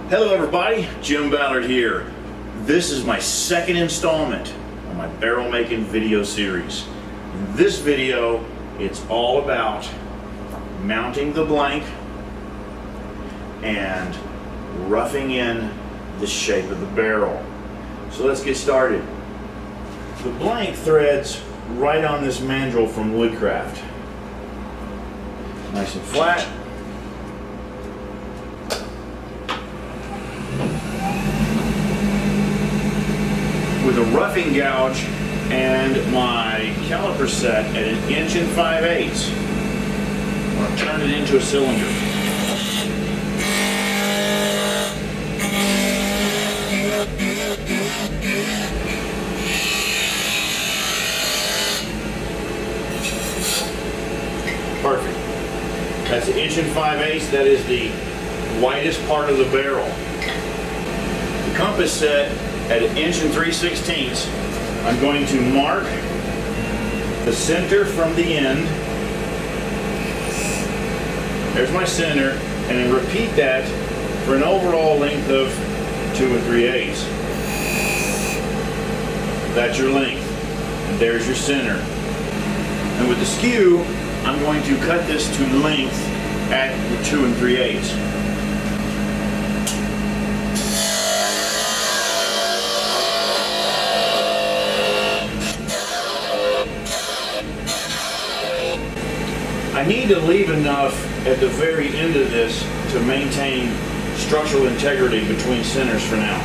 Hello everybody, Jim Ballard here. This is my second installment on my barrel making video series. In this video, it's all about mounting the blank and roughing in the shape of the barrel. So let's get started. The blank threads right on this mandrel from Woodcraft. Nice and flat. With a roughing gouge and my caliper set at 1 5/8, I'm going to turn it into a cylinder. Perfect. That's 1 5/8. That is the widest part of the barrel. The compass set at 1 3/16, I'm going to mark the center from the end. There's my center, and then repeat that for an overall length of 2 3/8. That's your length, and there's your center. And with the skew, I'm going to cut this to length at the 2 3/8. I need to leave enough at the very end of this to maintain structural integrity between centers for now.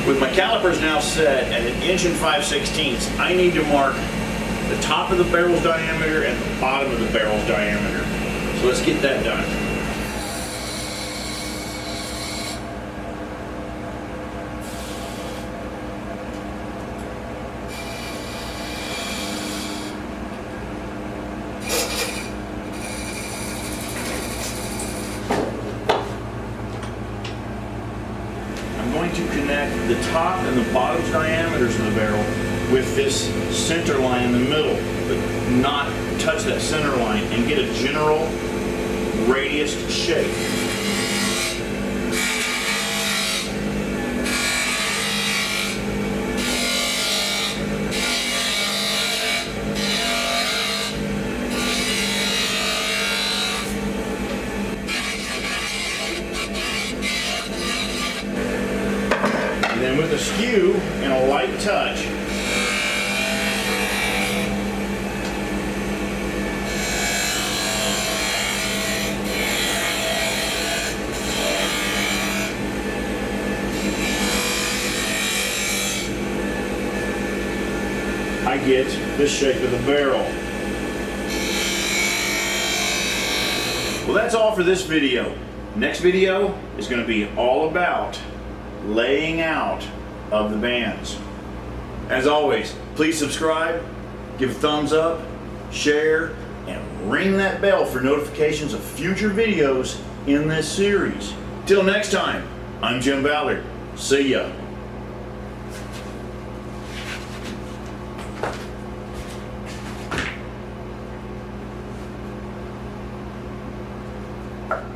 With my calipers now set at 1 5/16, I need to mark the top of the barrel's diameter and the bottom of the barrel's diameter. So let's get that done. I'm going to connect the top and the bottom diameters of the barrel with this center line in the middle, but not touch that center line, and get a general radius shape. And then with a skew and a light touch, I get the shape of the barrel. Well, that's all for this video. Next video is going to be all about laying out of the bands. As always, please subscribe, give a thumbs up, share, and ring that bell for notifications of future videos in this series. Till next time, I'm Jim Ballard. See ya. All right.